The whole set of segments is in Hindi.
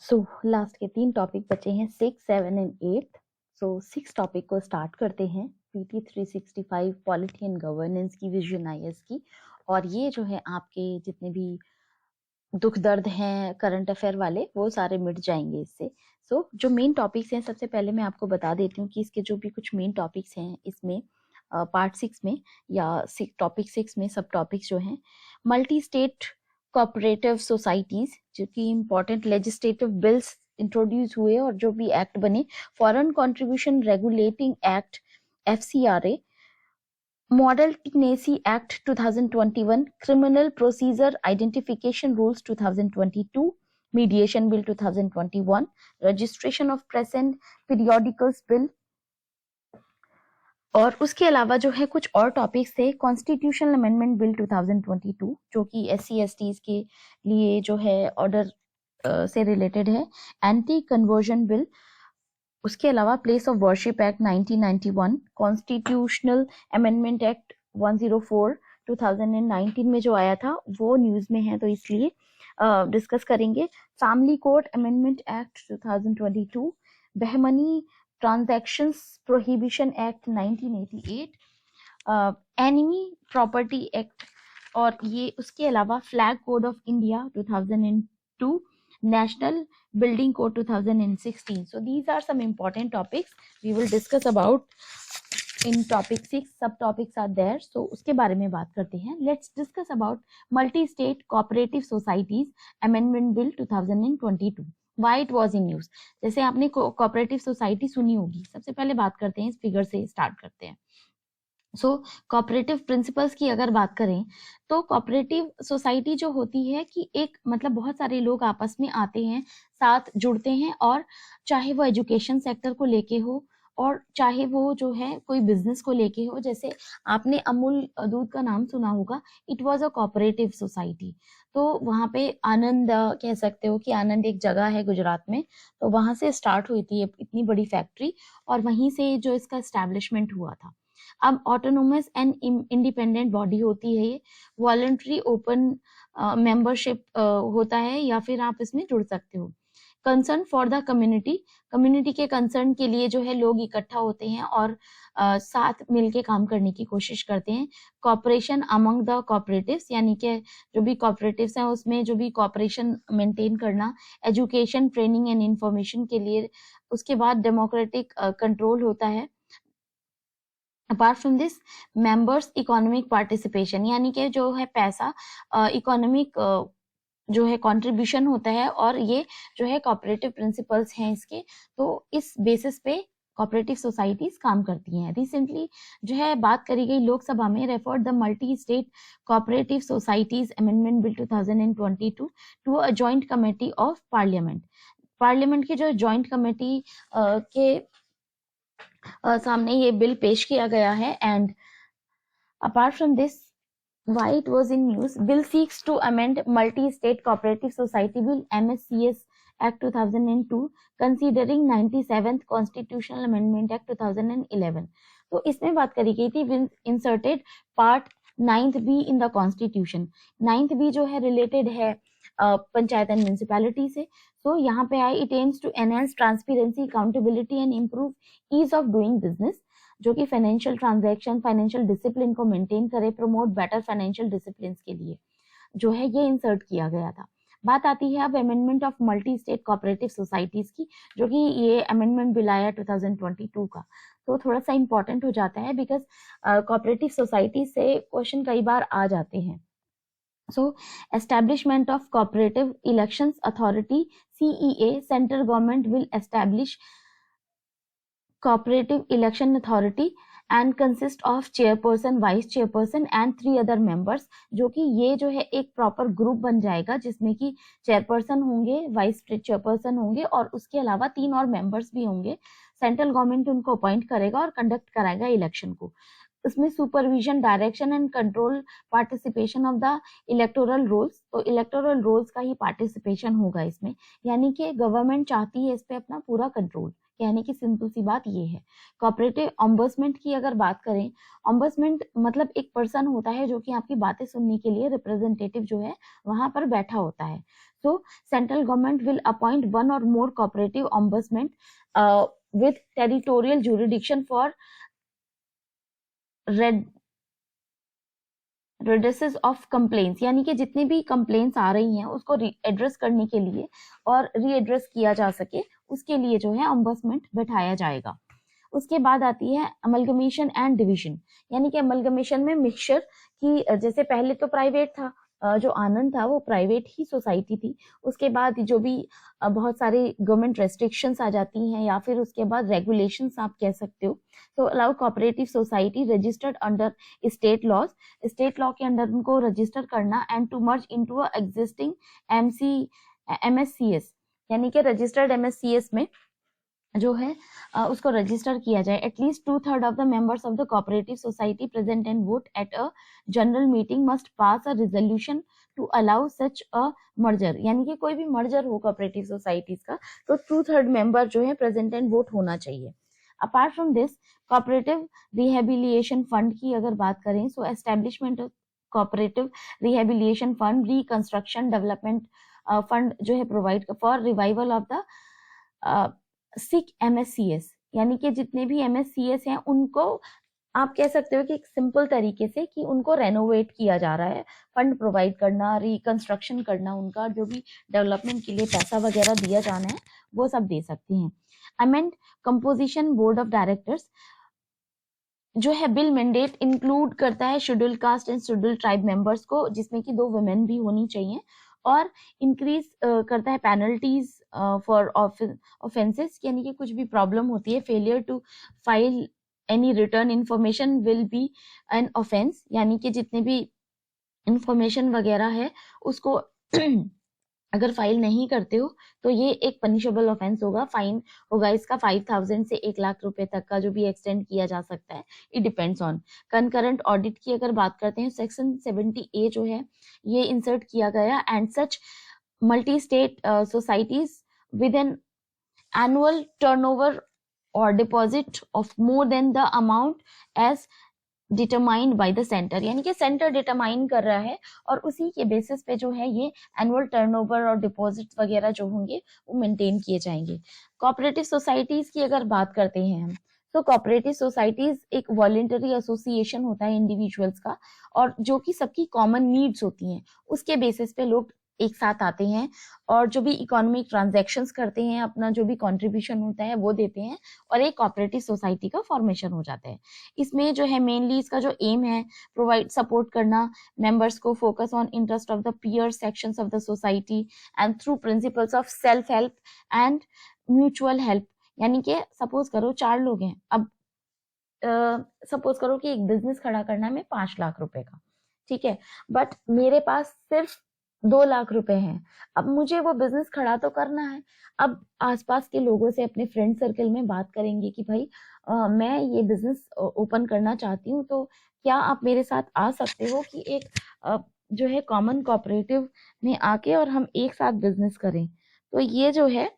सो लास्ट के 3 टॉपिक बचे हैं 6, 7 एंड 8। सो 6 टॉपिक को स्टार्ट करते हैं। पीटी 365 पॉलिटी एंड गवर्नेंस की, विजन आईएएस की। और ये जो है आपके जितने भी दुख दर्द हैं करंट अफेयर वाले वो सारे मिट जाएंगे इससे। सो जो मेन टॉपिक्स हैं, सबसे पहले मैं आपको बता देती हूँ कि इसके जो भी कुछ मेन टॉपिक्स हैं इसमें पार्ट 6 में या टॉपिक 6 में सब टॉपिक्स जो हैं, मल्टी स्टेट कोऑपरेटिव सोसाइटीज, जो कि इम्पोर्टेंट लेजिस्लेटिव बिल्स इंट्रोड्यूस हुए और जो भी एक्ट बने, foreign contribution regulating act FCRA, model Tennessee act 2021, criminal procedure identification rules 2022, mediation bill 2021, registration of press and periodicals bill. और उसके अलावा जो है कुछ और टॉपिक्स थे, कॉन्स्टिट्यूशनल अमेंडमेंट बिल 2022 जो कि SC/STs के लिए जो है ऑर्डर से रिलेटेड है, एंटी कन्वर्जन बिल। उसके अलावा place of worship act 1991, constitutional amendment act 104 2019 में जो आया था वो न्यूज में है तो इसलिए डिस्कस करेंगे। Family court amendment act 2022, Bahmani transactions prohibition act 1988, enemy property act, और ये उसके अलावा flag code of India 2002, national building code 2016. So these are some important topics we will discuss about in topic 6. सब topics are there, so उसके बारे में बात करते हैं. Let's discuss about multi state cooperative societies amendment bill 2022. Why it was in news? जैसे आपने कोऑपरेटिव सोसाइटी सुनी होगी, सबसे पहले बात करते हैं, इस फिगर से स्टार्ट करते हैं. सो कोऑपरेटिव प्रिंसिपल्स की अगर बात करें तो कोऑपरेटिव सोसाइटी जो होती है कि एक मतलब बहुत सारे लोग आपस में आते हैं, साथ जुड़ते हैं, और चाहे वो एजुकेशन सेक्टर को लेके हो और चाहे वो जो है कोई बिजनेस को लेके हो। जैसे आपने अमूल दूध का नाम सुना होगा, it was a cooperative society. तो वहाँ पे आनंद कह सकते हो कि आनंद एक जगह है गुजरात में, तो वहाँ से स्टार्ट हुई थी इतनी बड़ी फैक्ट्री और वहीं से जो इसका एस्टैब्लिशमेंट हुआ था। अब ऑटोनोमस एंड इंडिपेंडेंट बॉडी होती है ये, वॉलंटरी ओपन मेंबरशिप होता है या फिर आप इसमें जुड़ सकते हो। Concern for the community, community के कंसर्न के लिए जो है लोग इकट्ठा होते हैं और साथ मिलके काम करने की कोशिश करते हैं। कॉपरेशन अमंग द कॉपरेटिव्स, यानी कि जो भी कॉपरेटिव्स हैं उसमें जो भी कॉपरेशन मेंटेन करना। एजुकेशन, ट्रेनिंग एंड इंफॉर्मेशन के लिए। उसके बाद डेमोक्रेटिक कंट्रोल होता है। Apart from this, members economic participation, यानी कि जो है पैसा इकोनॉमिक जो है कंट्रीब्यूशन होता है, और ये जो है कोऑपरेटिव प्रिंसिपल्स हैं इसके, तो इस बेसिस पे कोऑपरेटिव सोसाइटीज काम करती हैं। रिसेंटली जो है बात करी गई लोकसभा में, referred the multi state cooperative societies amendment bill 2022 to a joint committee of parliament. Parliament की जो जॉइंट कमेटी के सामने ये बिल पेश किया गया है। And apart from this, why it was in news, bill seeks to amend multi-state cooperative society bill MSCS Act 2002, considering 97th constitutional amendment Act 2011। तो इसमें बात करी गई थी, inserted part 9th B in the constitution। 9th B जो है रिलेटेड है पंचायत एंड म्यूनिसिपैलिटी से। तो यहाँ पे आए, it aims to enhance transparency, accountability and improve ease of doing business, जो कि फाइनेंशियल ट्रांजैक्शन, फाइनेंशियल डिसिप्लिन को मेंटेन करे, प्रमोट बेटर फाइनेंशियल डिसिप्लिन के लिए जो है ये इंसर्ट किया गया था। बात आती है अब amendment of multi state cooperative societies की, जो कि ये अमेंडमेंट बिल आया 2022 का। तो थोड़ा सा इंपॉर्टेंट हो जाता है बिकॉज कोऑपरेटिव सोसाइटी से क्वेश्चन कई बार आ जाते हैं। So, establishment of cooperative elections authority CEA, central government will establish cooperative election authority and consist of chairperson, vice chairperson and 3 other members, जो कि ये जो है एक प्रॉपर ग्रुप बन जाएगा जिसमें कि चेयरपर्सन होंगे, वाइस चेयरपर्सन होंगे और उसके अलावा 3 और मेंबर्स भी होंगे। सेंट्रल गवर्नमेंट उनको अपॉइंट करेगा और कंडक्ट कराएगा इलेक्शन को। इसमें supervision, direction and control, participation of the electoral rolls, तो इलेक्टोरल रोल्स का ही पार्टिसिपेशन होगा इसमें, यानी कि गवर्नमेंट चाहती है इस पे अपना पूरा कंट्रोल कहने की सिंपल सी बात ये है। कोऑपरेटिव ऑम्बर्समेंट की अगर बात करें, ऑम्बर्समेंट मतलब एक पर्सन होता है जो कि आपकी बातें सुनने के लिए रिप्रेजेंटेटिव जो है वहां पर बैठा होता है। So central government will appoint one or more cooperative ombudsman with territorial jurisdiction for redresses of complaints, यानी कि जितने भी कंप्लेंट्स आ रही हैं उसको एड्रेस करने के लिए और रीएड्रेस किया जा सके उसके लिए जो है ऑम्बर्समेंट बैठाया जाएगा। उसके बाद आती है अमलगमेशन एंड डिवीजन, यानी कि अमलगमेशन में मिक्सचर की, जैसे पहले तो प्राइवेट था, जो आनंद था वो प्राइवेट ही सोसाइटी थी। उसके बाद जो भी बहुत सारे गवर्नमेंट रेस्ट्रिक्शंस आ जाती हैं या फिर उसके बाद रेगुलेशंस आप कह सकते हो, तो allow cooperative society registered under state laws, state law के अंडर उनको रजिस्टर करना and to merge into a existing MSCS, यानी कि रजिस्टर्ड एमएससीएस में जो है उसको रजिस्टर किया जाए। At least 2/3 of the members of the cooperative society present and vote at a general meeting must pass a resolution to allow such a merger, यानी कि कोई भी मर्जर हो कोऑपरेटिव सोसाइटीज का तो 2/3 मेंबर जो है प्रेजेंट एंड वोट होना चाहिए। Apart from this cooperative rehabilitation fund की अगर बात करें, so establishment of cooperative rehabilitation fund reconstruction development fund जो है provide for revival of the sick MSCS, यानी कि जितने भी एमएससीएस हैं उनको आप कह सकते हो कि एक सिंपल तरीके से कि उनको रेनोवेट किया जा रहा है, फंड प्रोवाइड करना, रिकंस्ट्रक्शन करना, उनका जो भी डेवलपमेंट के लिए पैसा वगैरह दिया जाना है वो सब दे सकते हैं। Amend composition board of directors जो है बिल मैंडेट इंक्लूड करता है schedule caste and schedule tribe members को, जिसमें कि 2 वुमेन भी होनी चाहिए, और इंक्रीज करता है पेनल्टीज फॉर ऑफेंसेस, यानी कि कुछ भी प्रॉब्लम होती है, failure to file any return information will be an offence, यानी कि जितने भी इंफॉर्मेशन वगैरह है उसको अगर फाइल नहीं करते हो तो ये एक पनिशेबल ऑफेंस होगा, फाइन होगा इसका 5,000 से 1,00,000 रुपए तक का, जो भी एक्सटेंड किया जा सकता है, it depends on. Concurrent audit की अगर बात करते हैं, सेक्शन 70A जो है ये इंसर्ट किया गया, and such multi state societies with an annual turnover or deposit of more than the amount as determined by the centre, यानी कि सेंटर डिटरमाइन कर रहा है और उसी के बेसिस पे जो है ये एनुअल टर्नओवर और डिपॉजिट वगैरह जो होंगे वो मेंटेन किए जाएंगे। कोऑपरेटिव सोसाइटीज की अगर बात करते हैं हम, तो कोऑपरेटिव सोसाइटीज एक वॉलेंटरी एसोसिएशन होता है इंडिविजुअल्स का, और जो कि सबकी कॉमन नीड्स होती हैं उसके बेसिस पे लोग एक साथ आते हैं और जो भी इकोनॉमिक ट्रांजैक्शंस करते हैं, अपना जो भी कंट्रीब्यूशन होता है वो देते हैं और एक कोऑपरेटिव सोसाइटी का फॉर्मेशन हो जाता है। इसमें जो है मेनली इसका जो एम है प्रोवाइड सपोर्ट करना मेंबर्स को, focus on interest of the peer sections of the society and through principles of self help and mutual help, यानी कि सपोज करो 4 लोग हैं, अब सपोज करो कि एक बिजनेस खड़ा करना है 5 लाख रुपए का, ठीक है, बट मेरे पास सिर्फ 2 लाख रुपए हैं। अब मुझे वो बिजनेस खड़ा तो करना है, अब आसपास के लोगों से अपने फ्रेंड सर्कल में बात करेंगे कि भाई मैं ये बिजनेस ओपन करना चाहती हूँ, तो क्या आप मेरे साथ आ सकते हो कि एक जो है कॉमन कोऑपरेटिव में आके और हम एक साथ बिजनेस करें। तो ये जो है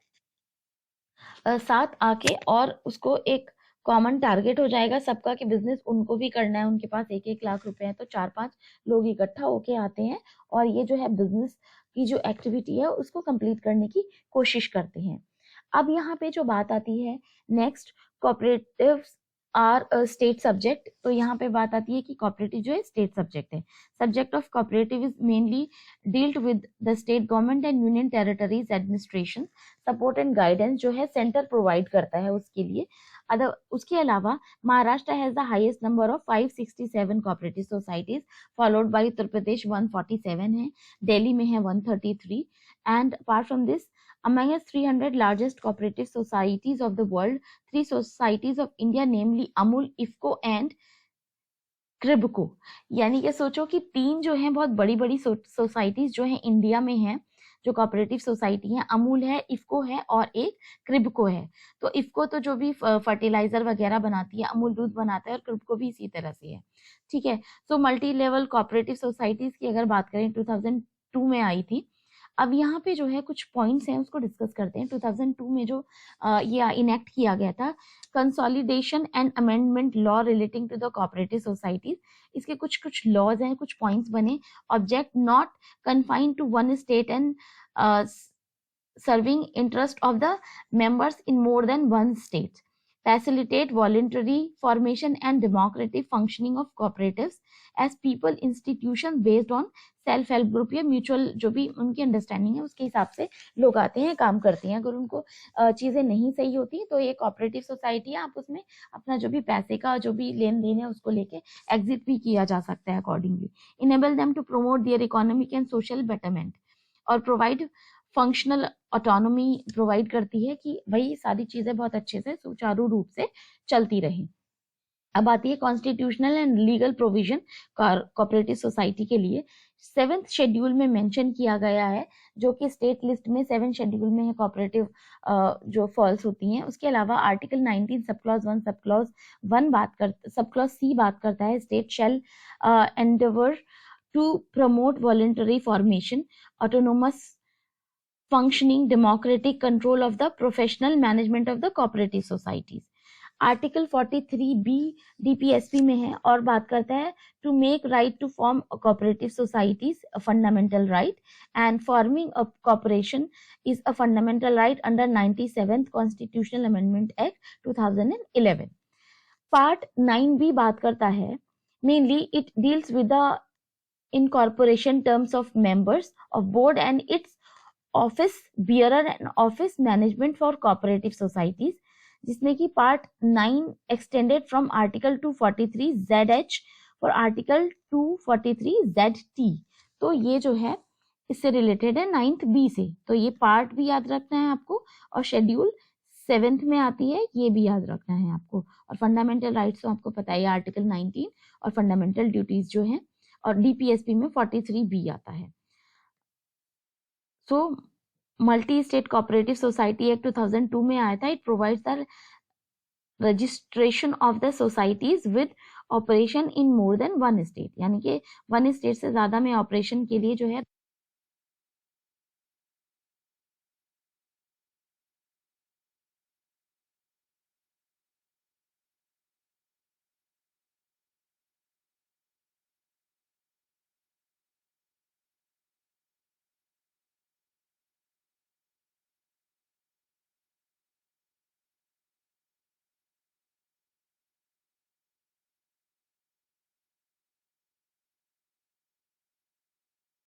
साथ आके और उसको एक कॉमन टारगेट हो जाएगा सबका कि बिजनेस उनको भी करना है, उनके पास 1-1 लाख रुपए हैं, तो 4-5 लोग इकट्ठा होके आते हैं और ये जो है बिजनेस की जो एक्टिविटी है उसको कंप्लीट करने की कोशिश करते हैं। अब यहाँ पे जो बात आती है next, cooperative are state subject, तो यहाँ पे बात आती है कि कोऑपरेटिव जो है स्टेट सब्जेक्ट है। Subject of cooperative is mainly dealt with the state government and union territories administration, support and guidance जो है सेंटर प्रोवाइड करता है उसके लिए। उसके अलावा Maharashtra has the highest number of 567 cooperative societies, followed by Uttar Pradesh 147 है, दिल्ली में है 133, and apart from this among its 300 largest cooperative societies of the world, 3 societies of India namely Amul, IFFCO and क्रिबको, यानी कि सोचो कि 3 जो हैं बहुत बड़ी बड़ी सोसाइटीज जो हैं इंडिया में हैं, जो कोऑपरेटिव सोसाइटी है, अमूल है, इफको है और एक क्रिबको है। तो इफको तो जो भी फर्टिलाइजर वगैरह बनाती है, अमूल दूध बनाता है, और क्रिबको भी इसी तरह से है, ठीक है। So multi level cooperative societies की अगर बात करें 2002 में आई थी, अब यहाँ पे जो है कुछ पॉइंट्स हैं उसको डिस्कस करते हैं। 2002 में जो ये इनेक्ट किया गया था, consolidation and amendment law relating to the cooperative societies, इसके कुछ कुछ लॉज हैं, कुछ पॉइंट्स बने। Object not confined to one state and serving interest of the members in more than one state, facilitate voluntary formation and democratic functioning of cooperatives as people institution based on self help group या म्यूचुअल जो भी उनकी अंडरस्टैंडिंग है उसके हिसाब से लोग आते हैं, काम करते हैं। अगर उनको चीजें नहीं सही होती तो ये कोऑपरेटिव सोसाइटी है, आप उसमें अपना जो भी पैसे का जो भी लेन देन है उसको लेके एग्जिट भी किया जा सकता है accordingly. Enable them to promote their economic and social betterment, और प्रोवाइड फंक्शनल ऑटोनॉमी प्रोवाइड करती है कि भाई सारी चीजें बहुत अच्छे से सुचारू रूप से चलती रहें। अब आती है constitutional and legal provision cooperative society के लिए। 7th शेड्यूल में मेंशन किया गया है, जो कि स्टेट लिस्ट में 7 शेड्यूल में है कोऑपरेटिव जो फॉल्स होती हैं। उसके अलावा article 19 sub clause 1 sub clause C बात करता है, state shall endeavour to promote voluntary formation, autonomous functioning, democratic control of the professional management of the cooperative societies. Article 43B DPSP में है और बात करता है to make right to form cooperative societies a fundamental right and forming a corporation is a fundamental right under 97th constitutional amendment act 2011। Part 9B बात करता है, mainly it deals with the incorporation terms of members of board and its office bearer and office management for cooperative societies, जिसमें कि part 9 extended from article 243 ZH for article 243 ZT। तो ये जो है इससे रिलेटेड है 9th B से, तो ये पार्ट भी याद रखना है आपको, और शेड्यूल 7th में आती है ये भी याद रखना है आपको। और फंडामेंटल राइट्स तो आपको पता है आर्टिकल 19 और फंडामेंटल ड्यूटीज जो है, और DPSP में 43B आता है। So multi state cooperative society act 2002 में आया था। It provides the registration of the societies with operation in more than one state, यानी कि वन स्टेट से ज्यादा में ऑपरेशन के लिए जो है